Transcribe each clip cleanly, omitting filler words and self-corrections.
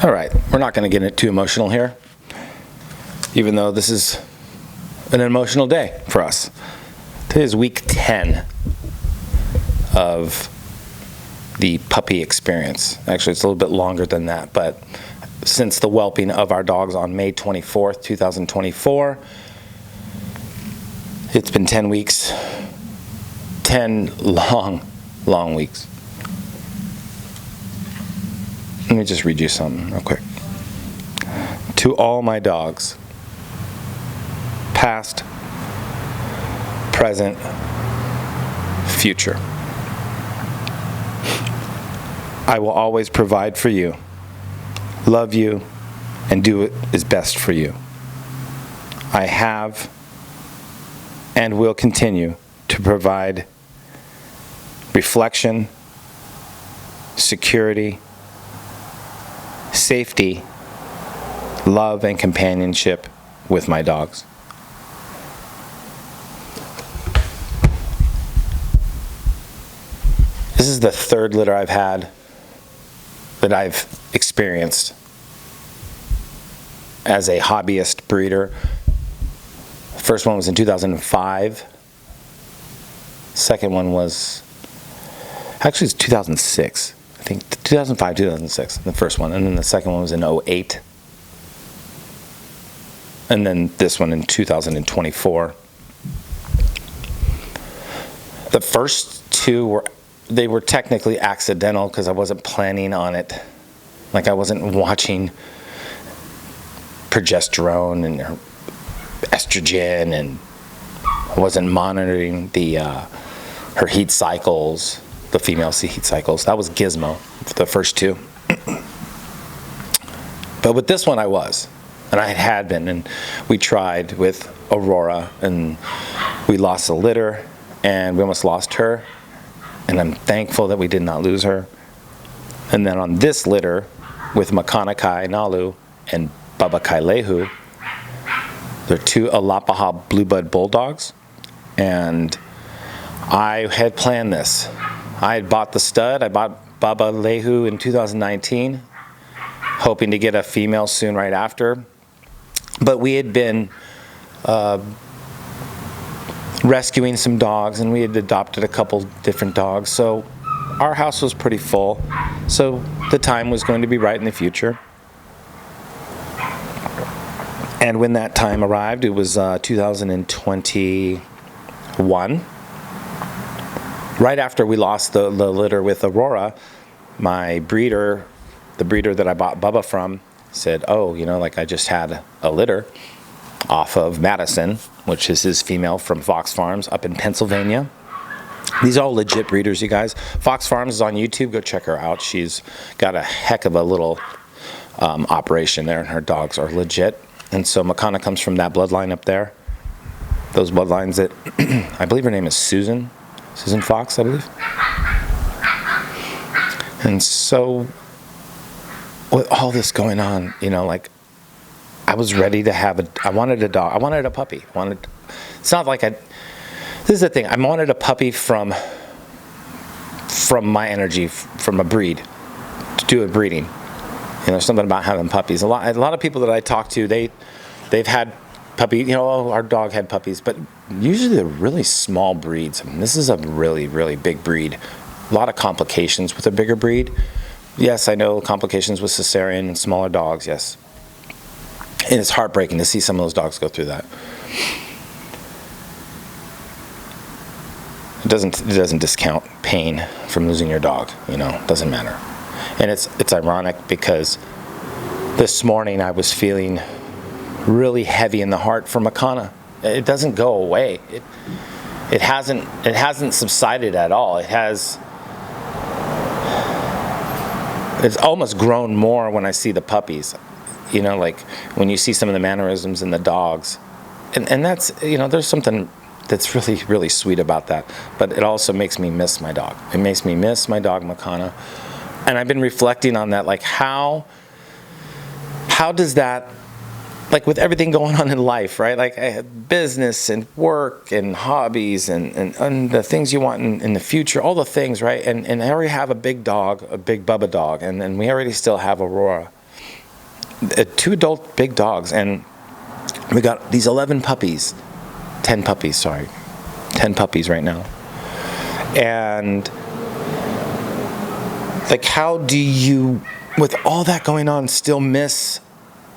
All right, we're not going to get too emotional here, even though this is an emotional day for us. Today is week 10 of the puppy experience. Actually, it's a little bit longer than that, but since the whelping of our dogs on May 24th, 2024, it's been 10 weeks, 10 long weeks. Let me just read you something real quick. To all my dogs, past, present, future, I will always provide for you, love you, and do what is best for you. I have and will continue to provide reflection, security, safety, love, and companionship with my dogs. This is the third litter I've had that I've experienced as a hobbyist breeder. The first one was in 2005. Second one was, actually it's 2006. I think 2005, 2006, the first one. And then the second one was in 2008. And then this one in 2024. The first two they were technically accidental because I wasn't planning on it. Like I wasn't watching progesterone and estrogen, and I wasn't monitoring her heat cycles. The female heat cycles. That was Gizmo, the first two. But with this one I was, and I had been, and we tried with Aurora, and we lost a litter, and we almost lost her, and I'm thankful that we did not lose her. And then on this litter, with Makana Kai Nalu and Baba Kailehu, they're two Alapaha Blue Blood Bulldogs, and I had planned this. I had bought the stud. I bought Baba Lehu in 2019, hoping to get a female soon right after. But we had been rescuing some dogs, and we had adopted a couple different dogs. So our house was pretty full. So the time was going to be right in the future. And when that time arrived, it was 2021. Right after we lost the litter with Aurora, my breeder, the breeder that I bought Bubba from, said, oh, like I just had a litter off of Madison, which is his female from Fox Farms up in Pennsylvania. These are all legit breeders, you guys. Fox Farms is on YouTube. Go check her out. She's got a heck of a little operation there, and her dogs are legit. And so Makana comes from that bloodline up there. Those bloodlines that, I believe her name is Susan Fox, I believe. And so with all this going on, like I was ready to have I wanted a dog. I wanted a puppy. It's not like this is the thing. I wanted a puppy from my energy, from a breed, to do a breeding. There's something about having puppies. A lot of people that I talk to, they've had puppy, our dog had puppies, but usually they're really small breeds. I mean, this is a really, really big breed. A lot of complications with a bigger breed. Yes, I know complications with cesarean and smaller dogs, yes. And it's heartbreaking to see some of those dogs go through that. It doesn't discount pain from losing your dog, doesn't matter. And it's ironic because this morning I was feeling really heavy in the heart for Makana. It doesn't go away. It hasn't subsided at all. It's almost grown more when I see the puppies. Like when you see some of the mannerisms in the dogs. And that's, there's something that's really, really sweet about that. But it also makes me miss my dog. It makes me miss my dog, Makana. And I've been reflecting on that, like how does that, like with everything going on in life, right? Like business and work and hobbies and the things you want in the future, all the things, right? And I already have a big dog, a big Bubba dog, and we already still have Aurora. 2 adult big dogs, and we got these 10 puppies right now. And like, how do you, with all that going on, still miss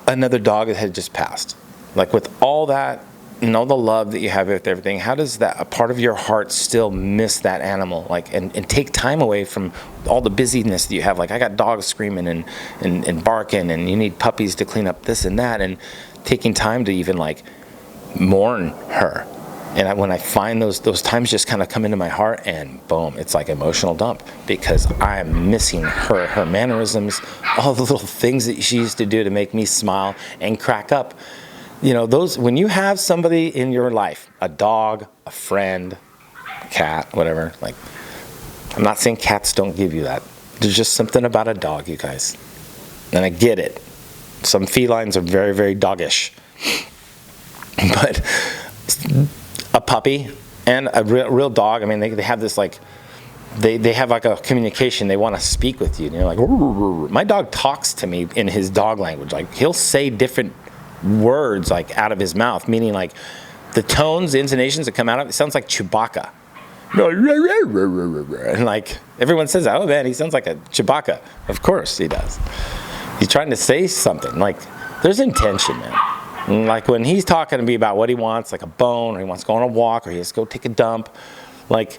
another dog that had just passed? Like, with all that and all the love that you have with everything, how does that, a part of your heart, still miss that animal? Like, and take time away from all the busyness that you have. Like, I got dogs screaming and barking, and you need puppies to clean up this and that, and taking time to even like mourn her. And when I find those times just kind of come into my heart, and boom, it's like emotional dump, because I'm missing her mannerisms, all the little things that she used to do to make me smile and crack up. You know, those, when you have somebody in your life, a dog, a friend, a cat, whatever, like, I'm not saying cats don't give you that. There's just something about a dog, you guys. And I get it. Some felines are very, very doggish. But a puppy and a real dog, I mean, they have this like, they have like a communication. They want to speak with you. And you're like, my dog talks to me in his dog language. Like, he'll say different words like out of his mouth, meaning like the tones, the intonations that come out of it sounds like Chewbacca. And like, everyone says, oh man, he sounds like a Chewbacca. Of course he does. He's trying to say something. Like, there's intention, man. And like, when he's talking to me about what he wants, like a bone, or he wants to go on a walk, or he has to go take a dump, like,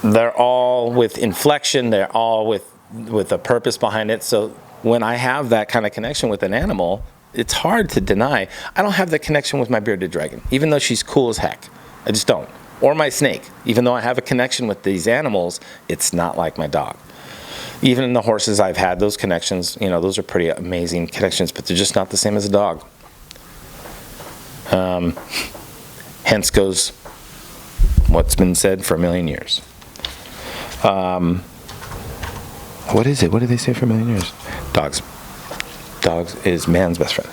they're all with inflection. They're all with a purpose behind it. So when I have that kind of connection with an animal, it's hard to deny. I don't have that connection with my bearded dragon, even though she's cool as heck. I just don't. Or my snake. Even though I have a connection with these animals, it's not like my dog. Even in the horses I've had, those connections, you know, those are pretty amazing connections, but they're just not the same as a dog. Hence goes what's been said for a million years. What is it? What did they say for a million years? Dogs is man's best friend.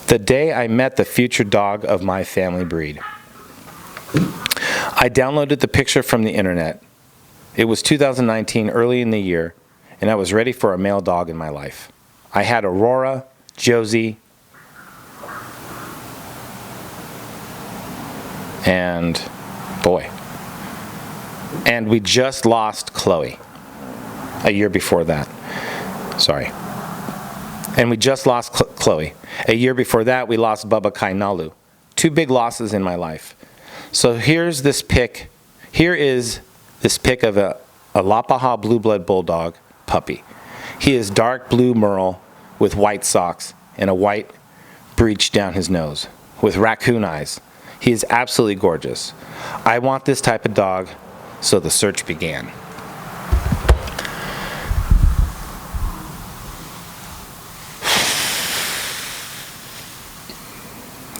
The day I met the future dog of my family breed. I downloaded the picture from the internet. It was 2019, early in the year, and I was ready for a male dog in my life. I had Aurora, Josie, and boy. And we just lost Chloe a year before that. Sorry. And we just lost Chloe. A year before that, we lost Bubba Kainalu. 2 big losses in my life. So here's this pic. Here is this pic of a Alapaha Blue Blood Bulldog puppy. He is dark blue merle with white socks and a white breech down his nose with raccoon eyes. He is absolutely gorgeous. I want this type of dog, so the search began.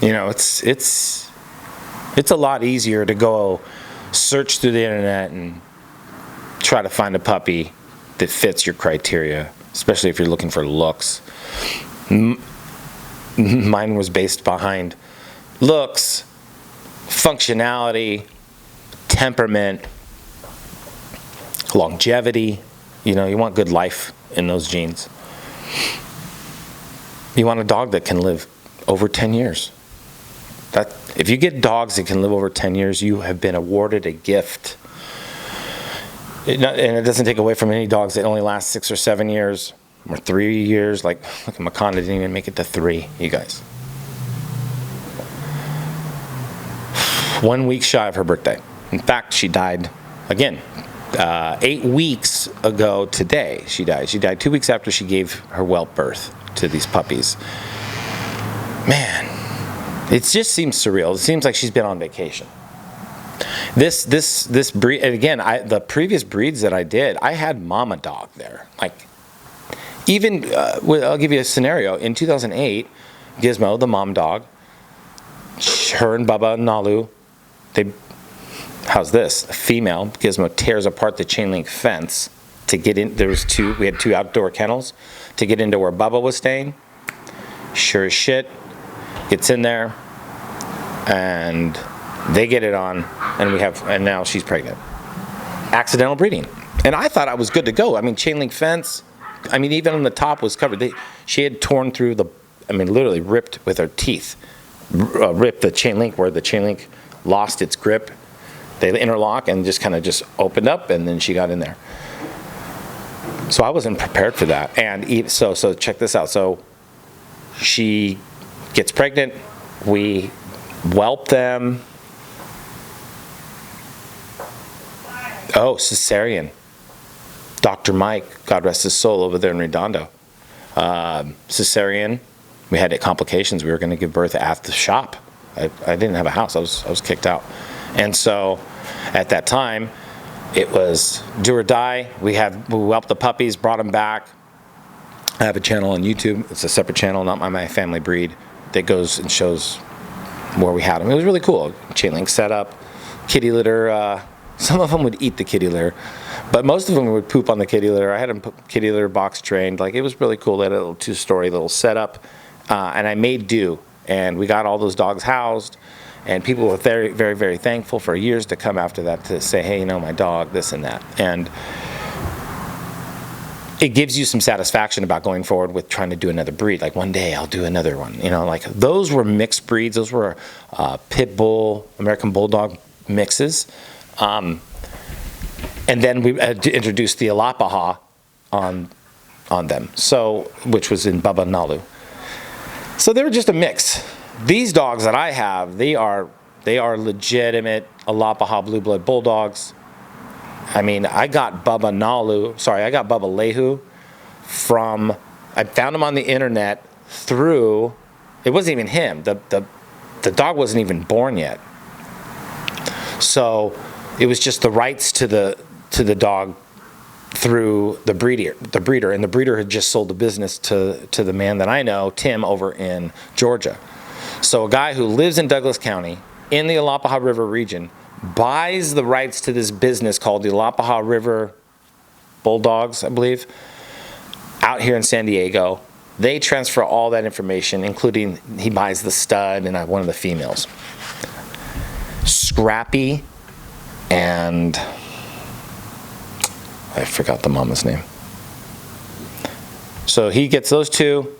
You know, it's a lot easier to go search through the internet and try to find a puppy that fits your criteria, especially if you're looking for looks. Mine was based behind looks, functionality, temperament, longevity. You know, you want good life in those genes. You want a dog that can live over 10 years. If you get dogs that can live over 10 years, you have been awarded a gift. And it doesn't take away from any dogs that only last 6 or 7 years, or 3 years. Like Makana didn't even make it to 3, you guys. 1 week shy of her birthday. In fact, she died, again, 8 weeks ago today, she died. She died 2 weeks after she gave her whelp birth to these puppies. Man. It just seems surreal. It seems like she's been on vacation. This breed, and again, the previous breeds that I did, I had mama dog there. Like, even, I'll give you a scenario. In 2008, Gizmo, the mom dog, her and Bubba Nalu, how's this? A female, Gizmo, tears apart the chain link fence to get in. We had 2 outdoor kennels to get into where Bubba was staying. Sure as shit. Gets in there, and they get it on, and now she's pregnant. Accidental breeding. And I thought I was good to go. I mean, chain link fence. I mean, even on the top was covered. She had torn through literally ripped with her teeth, ripped the chain link where the chain link lost its grip. They interlock and just kind of just opened up, and then she got in there. So I wasn't prepared for that. And so check this out. So she gets pregnant. We whelp them. Oh, cesarean. Dr. Mike, God rest his soul, over there in Redondo. Cesarean. We had complications. We were going to give birth at the shop. I didn't have a house. I was kicked out. And so at that time, it was do or die. We whelped the puppies, brought them back. I have a channel on YouTube. It's a separate channel, not my family breed, that goes and shows where we had them. It was really cool. Chain link setup, kitty litter. Some of them would eat the kitty litter, but most of them would poop on the kitty litter. I had them kitty litter box trained. Like, it was really cool. They had a little 2-story little setup, and I made do. And we got all those dogs housed, and people were very, very, very thankful for years to come after that to say, hey, my dog, this and that. And it gives you some satisfaction about going forward with trying to do another breed. Like, one day I'll do another one. Like, those were mixed breeds. Those were pit bull, American bulldog mixes. And then we introduced the Alapaha on them, which was in Bubba Nalu. So they were just a mix. These dogs that I have, they are legitimate Alapaha Blue Blood Bulldogs. I mean, I got Bubba Lehu I found him on the internet through, it wasn't even him. The dog wasn't even born yet. So it was just the rights to the dog through the breeder, and the breeder had just sold the business to the man that I know, Tim, over in Georgia. So a guy who lives in Douglas County in the Alapaha River region buys the rights to this business called the Alapaha River Bulldogs, I believe, out here in San Diego. They transfer all that information, including he buys the stud and one of the females. Scrappy and I forgot the mama's name. So he gets those two.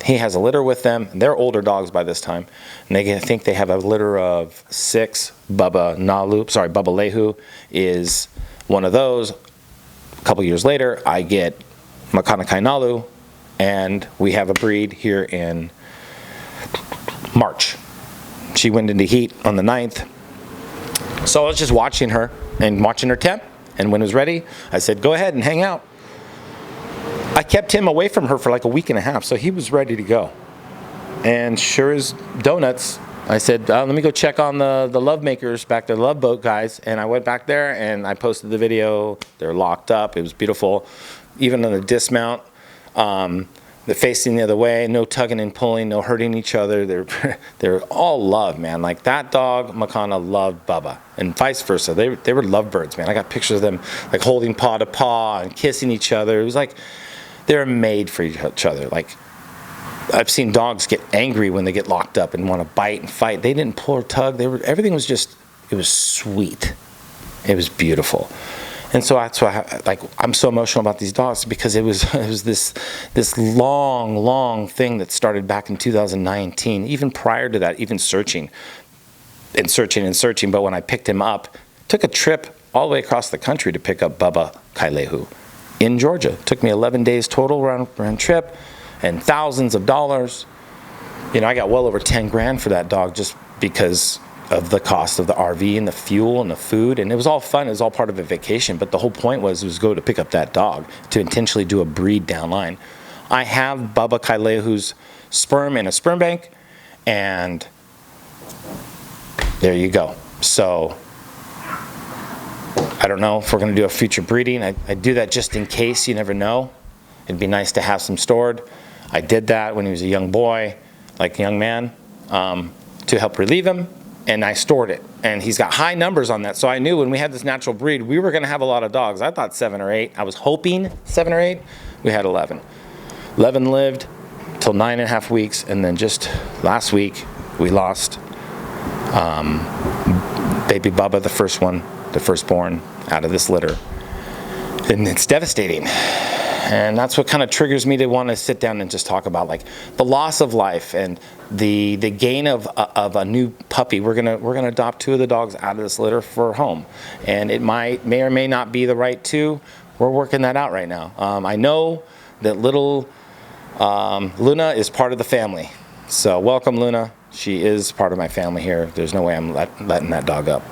He has a litter with them. They're older dogs by this time. And I think they have a litter of 6. Bubba Lehu is one of those. A couple years later, I get Makanakai Nalu, and we have a breed here in March. She went into heat on the 9th. So I was just watching her temp, and when it was ready, I said, go ahead and hang out. I kept him away from her for like a week and a half, so he was ready to go. And sure as donuts, I said, let me go check on the love makers back there, the love boat guys. And I went back there and I posted the video. They're locked up. It was beautiful. Even on the dismount, they're facing the other way, no tugging and pulling, no hurting each other. They're all love, man. Like, that dog, Makana, loved Bubba, and vice versa. They were lovebirds, man. I got pictures of them like holding paw to paw and kissing each other. It was like they're made for each other. Like, I've seen dogs get angry when they get locked up and want to bite and fight. They didn't pull or tug. Everything was just, it was sweet. It was beautiful. And so that's why I'm so emotional about these dogs, because it was this long thing that started back in 2019. Even prior to that, even searching. But when I picked him up, took a trip all the way across the country to pick up Bubba Kailehu in Georgia. It took me 11 days total round trip and thousands of dollars. I got well over 10 grand for that dog just because of the cost of the RV and the fuel and the food, and it was all fun. It was all part of a vacation, but the whole point was go to pick up that dog to intentionally do a breed downline. I have Bubba Kailehu's sperm in a sperm bank, and there you go. So I don't know if we're going to do a future breeding. I do that just in case. You never know. It'd be nice to have some stored. I did that when he was a young boy, like a young man, to help relieve him. And I stored it, and he's got high numbers on that. So I knew when we had this natural breed, we were going to have a lot of dogs. I thought 7 or 8. I was hoping 7 or 8. We had 11. 11 lived till 9.5 weeks, and then just last week we lost baby Bubba, the first one, the firstborn out of this litter. And it's devastating. And that's what kind of triggers me to want to sit down and just talk about like the loss of life and the gain of a new puppy. We're gonna adopt 2 of the dogs out of this litter for home, and it may or may not be the right 2. We're working that out right now. I know that little Luna is part of the family, so welcome Luna. She is part of my family here. There's no way I'm letting that dog up.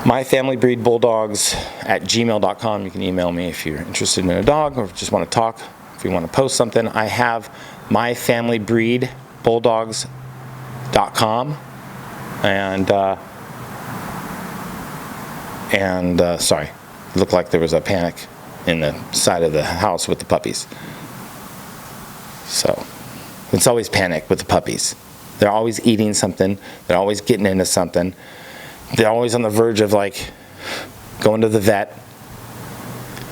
myfamilybreedbulldogs@gmail.com. You can email me if you're interested in a dog or just want to talk. If you want to post something, I have myfamilybreedbulldogs.com. And sorry, it looked like there was a panic in the side of the house with the puppies. So it's always panic with the puppies. They're always eating something. They're always getting into something. They're always on the verge of like going to the vet.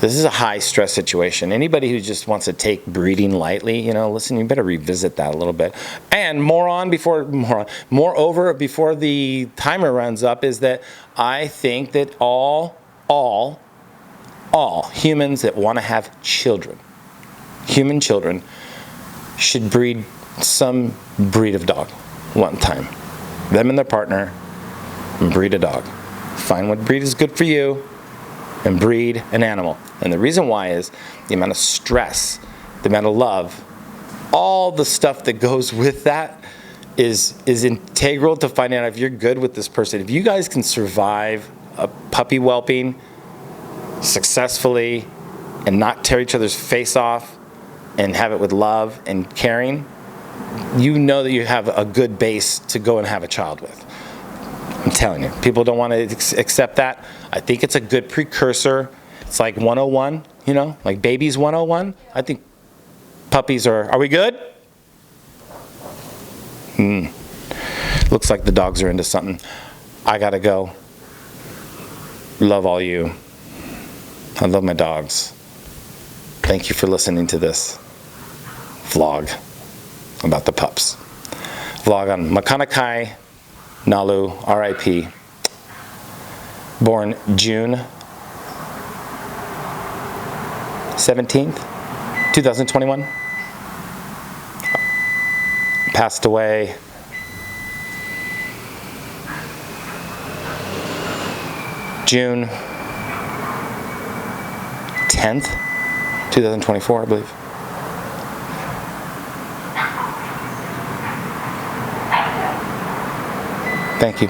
This is a high stress situation. Anybody who just wants to take breeding lightly, listen, you better revisit that a little bit. And moreover, before the timer runs up, is that I think that all humans that want to have children, human children, should breed some breed of dog one time. Them and their partner, and breed a dog. Find what breed is good for you and breed an animal. And the reason why is the amount of stress, the amount of love, all the stuff that goes with that is integral to finding out if you're good with this person. If you guys can survive a puppy whelping successfully and not tear each other's face off and have it with love and caring, you know that you have a good base to go and have a child with. I'm telling you, people don't want to accept that. I think it's a good precursor. It's like 101, like babies 101. I think puppies are we good? Looks like the dogs are into something. I gotta go. Love all you. I love my dogs. Thank you for listening to this vlog about the pups. Vlog on Makanakai Nalu, R.I.P., born June 17th, 2021. Passed away June 10th, 2024, I believe. Thank you.